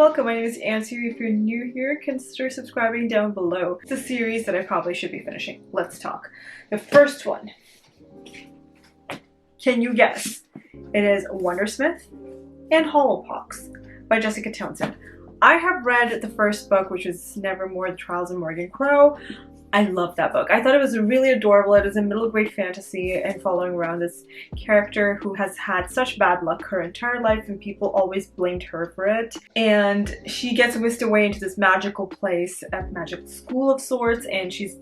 welcome. My name is Ansu. If you're new here, consider subscribing down below. It's a series that I probably should be finishing. Let's talk. The first one. Can you guess? It is Wondersmith and Hollowpox by Jessica Townsend. I have read the first book, which was Nevermore, The Trials of Morgan Crow. I love that book. I thought it was really adorable. It is a middle grade fantasy and following around this character who has had such bad luck her entire life and people always blamed her for it. And she gets whisked away into this magical place, a magical school of sorts, and she's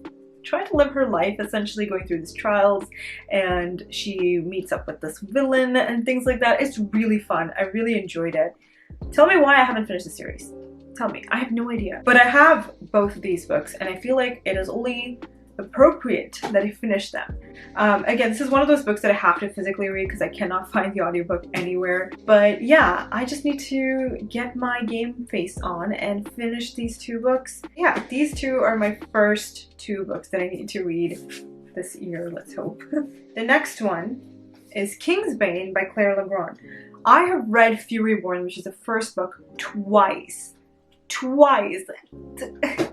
trying to live her life, essentially going through these trials, and she meets up with this villain and things like that. It's really fun. I really enjoyed it. Tell me why I haven't finished the series. Tell me. I have no idea. But I have both of these books and I feel like it is only appropriate that I finish them. Again, this is one of those books that I have to physically read because I cannot find the audiobook anywhere. But yeah, I just need to get my game face on and finish these two books. Yeah, these two are my first two books that I need to read this year, let's hope. The next one is King's Bane by Claire Legrand. I have read Fury Born, which is the first book, twice. The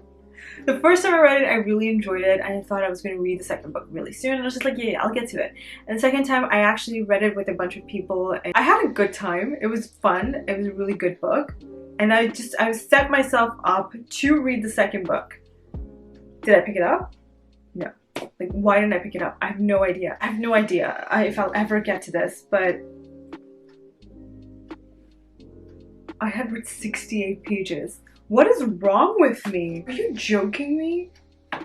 first time I read it, I really enjoyed it. I thought I was going to read the second book really soon. And I was just like, yeah, I'll get to it. And the second time, I actually read it with a bunch of people. And I had a good time. It was fun. It was a really good book. And I set myself up to read the second book. Did I pick it up? No. Like, why didn't I pick it up? I have no idea. I have no idea if I'll ever get to this, but I had read 68 pages. What is wrong with me? Are you joking me?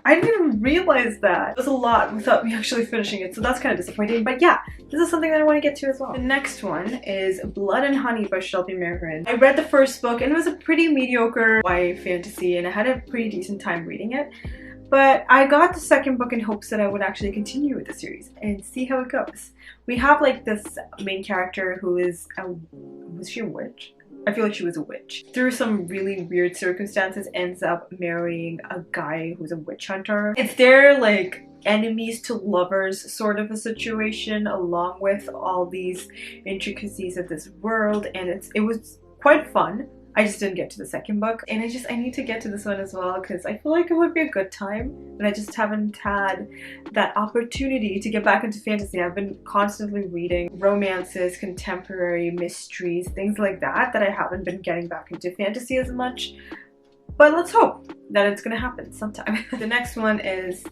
I didn't even realize that. It was a lot without me actually finishing it, so that's kind of disappointing. But yeah, this is something that I want to get to as well. The next one is Blood and Honey by Shelby Marin. I read the first book and it was a pretty mediocre YA fantasy and I had a pretty decent time reading it. But I got the second book in hopes that I would actually continue with the series and see how it goes. We have like this main character who is was she a witch? I feel like she was a witch. Through some really weird circumstances, ends up marrying a guy who's a witch hunter. It's their like enemies to lovers sort of a situation, along with all these intricacies of this world, and it was quite fun. I just didn't get to the second book, and I need to get to this one as well because I feel like it would be a good time, and I just haven't had that opportunity to get back into fantasy. I've been constantly reading romances, contemporary mysteries, things like that I haven't been getting back into fantasy as much, but let's hope that it's gonna happen sometime. The next one is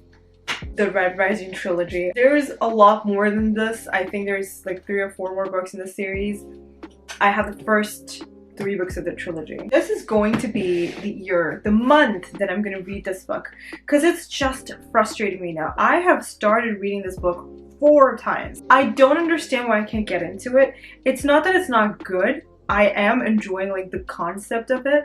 the Red Rising trilogy. There's a lot more than this. I think there's like 3 or 4 more books in the series. I have the first 3 books of the trilogy. This is going to be the month that I'm going to read this book because it's just frustrating me now. I have started reading this book 4 times. I don't understand why I can't get into it. It's not that it's not good. I am enjoying like the concept of it,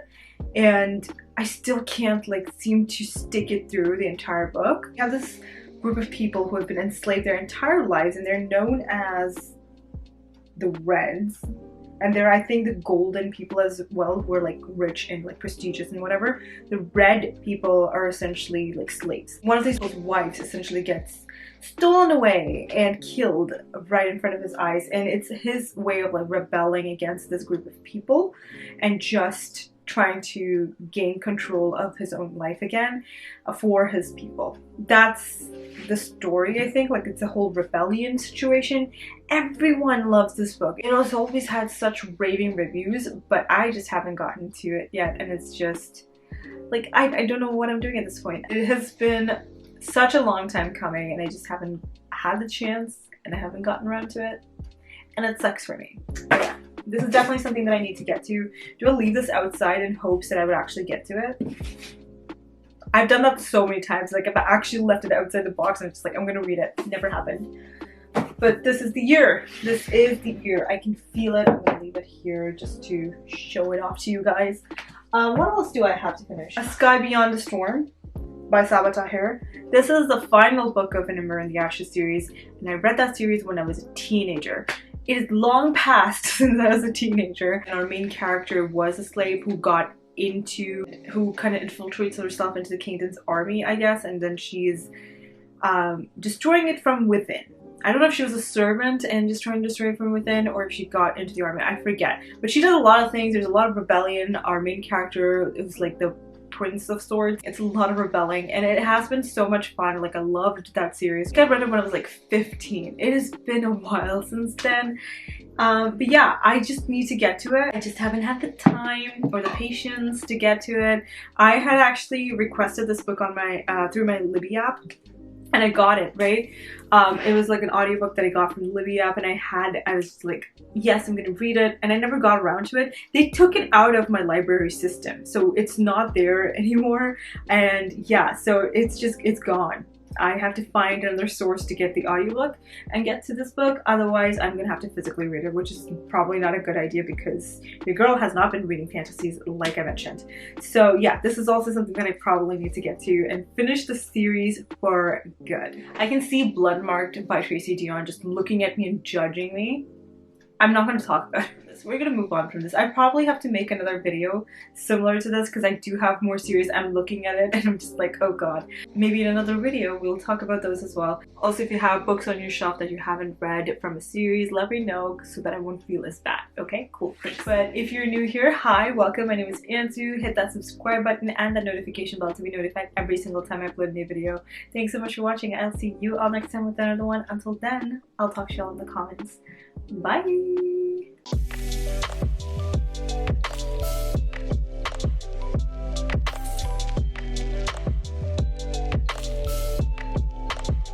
and I still can't like seem to stick it through the entire book. You have this group of people who have been enslaved their entire lives and they're known as the Reds. And they're, I think, the golden people as well, who are like rich and like prestigious and whatever. The red people are essentially like slaves. One of these people's wives essentially gets stolen away and killed right in front of his eyes. And it's his way of like rebelling against this group of people and just trying to gain control of his own life again for his people. That's the story, I think. Like, it's a whole rebellion situation. Everyone loves this book. You know, it's always had such raving reviews, but I just haven't gotten to it yet, and it's just like I don't know what I'm doing at this point. It has been such a long time coming and I just haven't had the chance and I haven't gotten around to it, and it sucks for me. But yeah, this is definitely something that I need to get to. Do I leave this outside in hopes that I would actually get to it? I've done that so many times. Like, if I actually left it outside the box and I'm just like, I'm gonna read it. It never happened. But this is the year. This is the year. I can feel it. I'm gonna leave it here just to show it off to you guys. What else do I have to finish? A Sky Beyond the Storm by Sabotage. This is the final book of An in the Ashes series, and I read that series when I was a teenager. It is long past since I was a teenager, and our main character was a slave who kind of infiltrates herself into the kingdom's army, I guess, and then she's destroying it from within. I don't know if she was a servant and just trying to destroy from within, or if she got into the army. I forget. But she does a lot of things. There's a lot of rebellion. Our main character is like the Prince of Swords. It's a lot of rebelling, and it has been so much fun. Like, I loved that series. I read it when I was like 15. It has been a while since then. But yeah, I just need to get to it. I just haven't had the time or the patience to get to it. I had actually requested this book on my through my Libby app, and I got it, right? It was like an audiobook that I got from the Libby app, and I was like, yes, I'm gonna read it, and I never got around to it. They took it out of my library system, so it's not there anymore, and yeah, so it's gone. I have to find another source to get the audiobook and get to this book. Otherwise, I'm gonna have to physically read it, which is probably not a good idea because your girl has not been reading fantasies like I mentioned. So yeah, this is also something that I probably need to get to and finish the series for good. I can see Blood Marked by Tracy Dion just looking at me and judging me. I'm not going to talk about this. We're going to move on from this. I probably have to make another video similar to this because I do have more series. I'm looking at it and I'm just like, oh god. Maybe in another video we'll talk about those as well. Also, if you have books on your shelf that you haven't read from a series, let me know so that I won't feel as bad. Okay, cool. Thanks. But if you're new here, hi, welcome. My name is Ansu. Hit that subscribe button and that notification bell to be notified every single time I upload a new video. Thanks so much for watching. I'll see you all next time with another one. Until then, I'll talk to y'all in the comments. Bye!